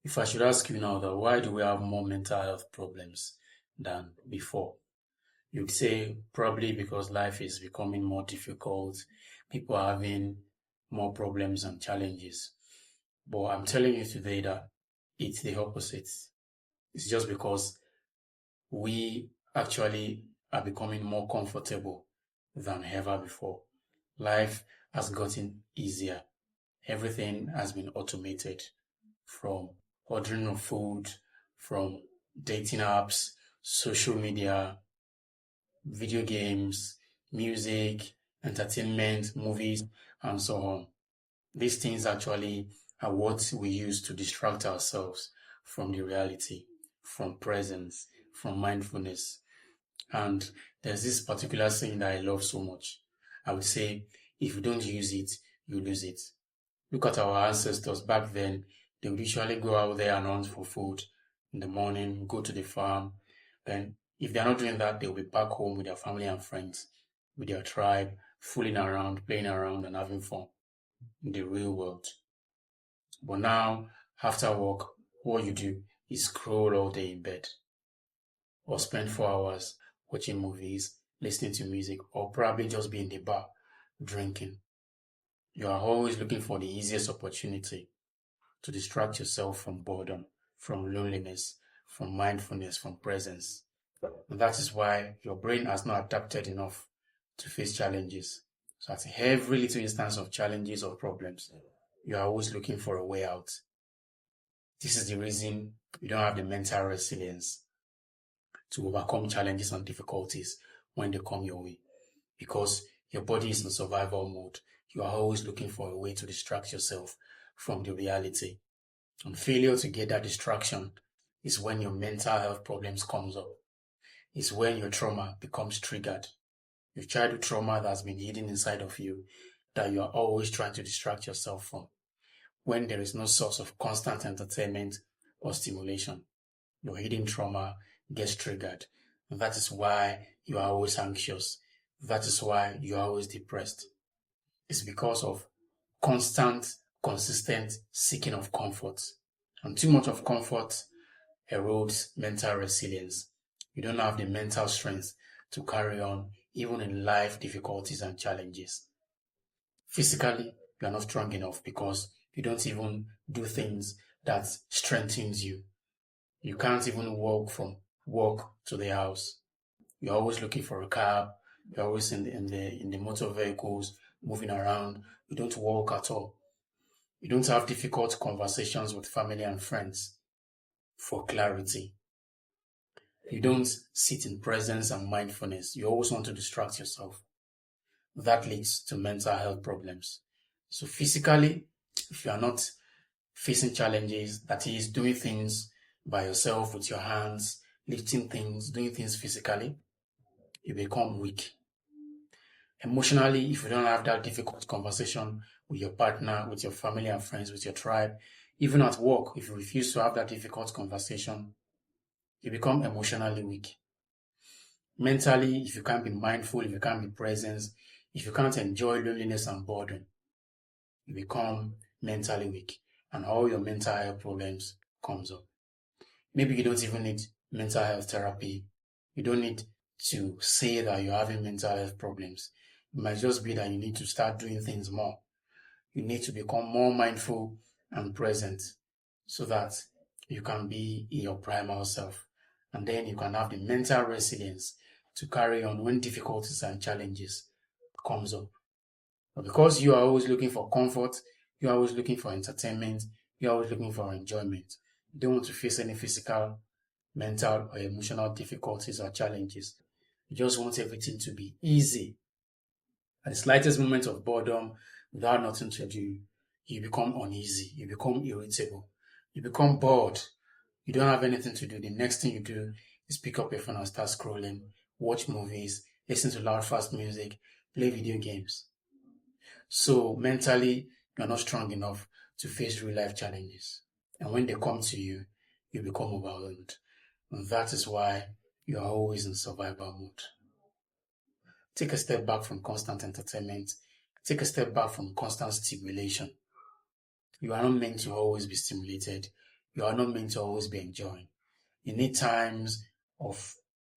If I should ask you now that why do we have more mental health problems than before? You'd say probably because life is becoming more difficult, people are having more problems and challenges. But I'm telling you today that it's the opposite. It's just because we actually are becoming more comfortable than ever before. Life has gotten easier. Everything has been automated, from ordering of food, from dating apps, social media, video games, music, entertainment, movies, and so on. These things actually are what we use to distract ourselves from the reality, from presence, from mindfulness. And there's this particular saying that I love so much. I would say, if you don't use it, you lose it. Look at our ancestors back then. They would usually go out there and hunt for food in the morning, go to the farm. Then, if they're not doing that, they'll be back home with their family and friends, with their tribe, fooling around, playing around, and having fun in the real world. But now, after work, what you do is scroll all day in bed or spend 4 hours watching movies, listening to music, or probably just be in the bar drinking. You are always looking for the easiest opportunity to distract yourself from boredom, from loneliness, from mindfulness, from presence. And that is why your brain has not adapted enough to face challenges. So at every little instance of challenges or problems, you are always looking for a way out. This is the reason you don't have the mental resilience to overcome challenges and difficulties when they come your way, because your body is in survival mode. You are always looking for a way to distract yourself from the reality. And failure to get that distraction is when your mental health problems comes up. It's when your trauma becomes triggered. Your childhood trauma that's been hidden inside of you that you are always trying to distract yourself from. When there is no source of constant entertainment or stimulation, your hidden trauma gets triggered. And that is why you are always anxious. That is why you are always depressed. It's because of constant, consistent seeking of comfort. And too much of comfort erodes mental resilience. You don't have the mental strength to carry on even in life difficulties and challenges. Physically, you are not strong enough because you don't even do things that strengthens you. You can't even walk from work to the house. You're always looking for a cab. You're always in the motor vehicles, moving around. You don't walk at all. You don't have difficult conversations with family and friends for clarity. You don't sit in presence and mindfulness. You always want to distract yourself. That leads to mental health problems. So physically, if you are not facing challenges, that is doing things by yourself with your hands, lifting things, doing things physically, you become weak. Emotionally, if you don't have that difficult conversation with your partner, with your family and friends, with your tribe, even at work, if you refuse to have that difficult conversation, you become emotionally weak. Mentally, if you can't be mindful, if you can't be present, if you can't enjoy loneliness and boredom, you become mentally weak and all your mental health problems comes up. Maybe you don't even need mental health therapy. You don't need to say that you're having mental health problems. It might just be that you need to start doing things more. You need to become more mindful and present so that you can be in your primal self. And then you can have the mental resilience to carry on when difficulties and challenges comes up. But because you are always looking for comfort, you are always looking for entertainment, you are always looking for enjoyment. You don't want to face any physical, mental, or emotional difficulties or challenges. You just want everything to be easy. At the slightest moment of boredom, without nothing to do, you become uneasy, you become irritable, you become bored. You don't have anything to do. The next thing you do is pick up your phone and start scrolling, watch movies, listen to loud, fast music, play video games. So mentally, you're not strong enough to face real life challenges. And when they come to you, you become overwhelmed. And that is why you are always in survival mode. Take a step back from constant entertainment. Take a step back from constant stimulation. You are not meant to always be stimulated. You are not meant to always be enjoying. You need times of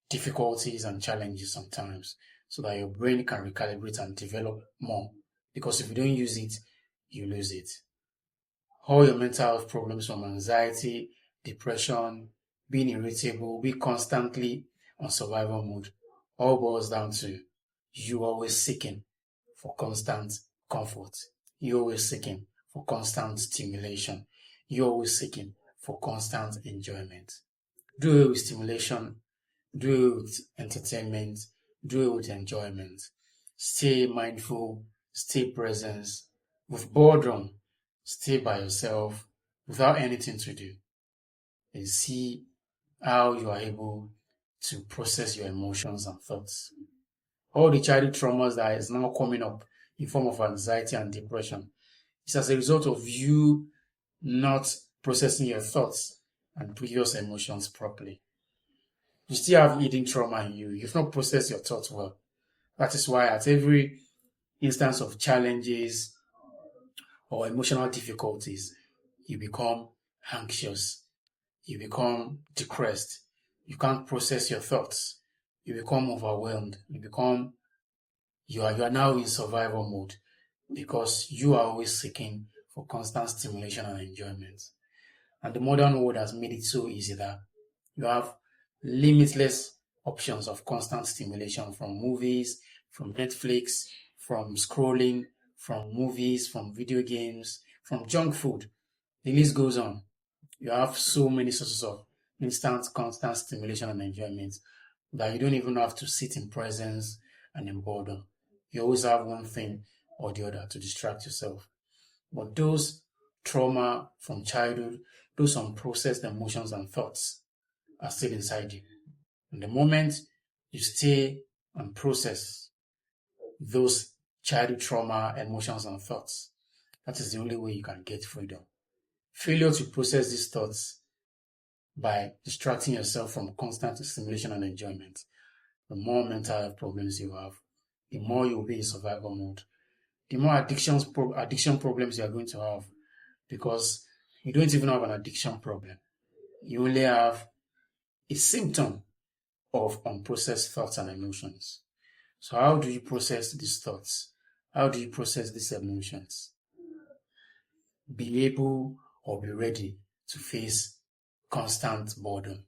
difficulties and challenges sometimes so that your brain can recalibrate and develop more. Because if you don't use it, you lose it. All your mental health problems from anxiety, depression, being irritable, being constantly on survival mode, all boils down to you always seeking for constant comfort. You always seeking for constant stimulation. You always seeking for constant enjoyment. Do it with stimulation, do it with entertainment, do it with enjoyment. Stay mindful, stay present. With boredom, stay by yourself without anything to do and see how you are able to process your emotions and thoughts. All the childhood traumas that is now coming up in form of anxiety and depression is as a result of you not processing your thoughts and previous emotions properly. You still have hidden trauma in you. You've not processed your thoughts well. That is why at every instance of challenges or emotional difficulties, you become anxious, you become depressed, you can't process your thoughts, you become overwhelmed, you are now in survival mode because you are always seeking for constant stimulation and enjoyment. And the modern world has made it so easy that you have limitless options of constant stimulation from movies, from Netflix, from scrolling, from movies, from video games, from junk food. The list goes on. You have so many sources of instant, constant stimulation and enjoyment that you don't even have to sit in presence and in boredom. You always have one thing or the other to distract yourself. But those trauma from childhood, those unprocessed emotions and thoughts are still inside you. And the moment you stay and process those childhood trauma, emotions, and thoughts, that is the only way you can get freedom. Failure to process these thoughts by distracting yourself from constant stimulation and enjoyment, the more mental health problems you have, the more you'll be in survival mode, the more addiction problems you are going to have because you don't even have an addiction problem. You only have a symptom of unprocessed thoughts and emotions. So how do you process these thoughts? How do you process these emotions? Be able or be ready to face constant boredom.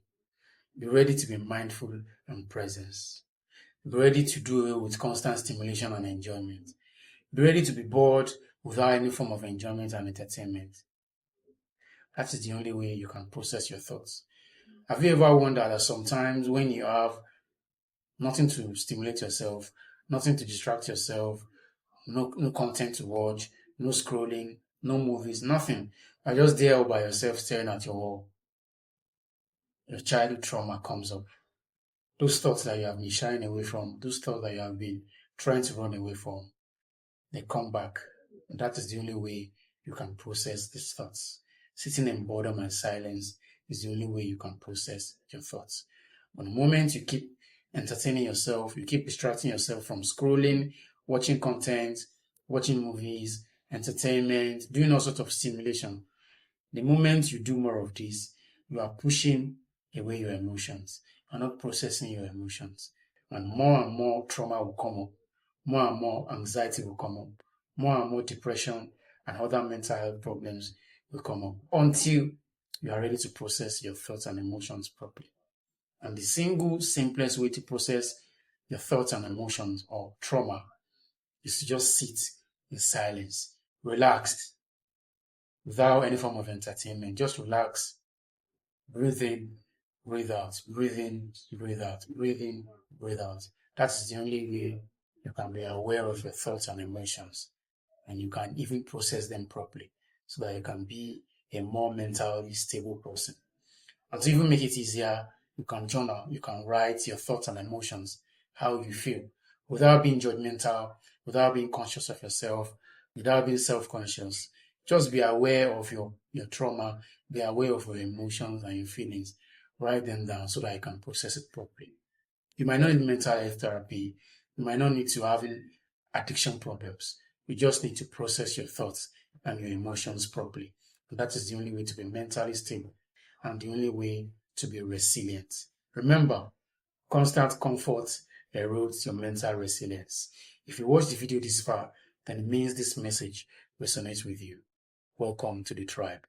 Be ready to be mindful and present. Be ready to do it with constant stimulation and enjoyment. Be ready to be bored without any form of enjoyment and entertainment. That is the only way you can process your thoughts. Have you ever wondered that sometimes when you have nothing to stimulate yourself, nothing to distract yourself, no content to watch, no scrolling, no movies, nothing. You're just there all by yourself staring at your wall. Your childhood trauma comes up. Those thoughts that you have been shying away from, those thoughts that you have been trying to run away from, they come back. And that is the only way you can process these thoughts. Sitting in boredom and silence is the only way you can process your thoughts. But the moment you keep entertaining yourself, you keep distracting yourself from scrolling, watching content, watching movies, entertainment, doing all sorts of stimulation, the moment you do more of this, you are pushing away your emotions. You are not processing your emotions. And more trauma will come up. More and more anxiety will come up. More and more depression and other mental health problems will come up until you are ready to process your thoughts and emotions properly. And the single simplest way to process your thoughts and emotions or trauma is to just sit in silence, relaxed, without any form of entertainment. Just relax, breathe in, breathe out, breathe in, breathe out, breathe in, breathe out. That is the only way you can be aware of your thoughts and emotions, and you can even process them properly so that you can be a more mentally stable person. And to even make it easier, you can journal, you can write your thoughts and emotions, how you feel, without being judgmental, without being conscious of yourself, without being self-conscious. Just be aware of your trauma, be aware of your emotions and your feelings. Write them down so that you can process it properly. You might not need mental health therapy. You might not need to have addiction problems. You just need to process your thoughts and your emotions properly. And that is the only way to be mentally stable and the only way to be resilient. Remember, constant comfort erodes your mental resilience. If you watched the video this far, then it means this message resonates with you. Welcome to the tribe.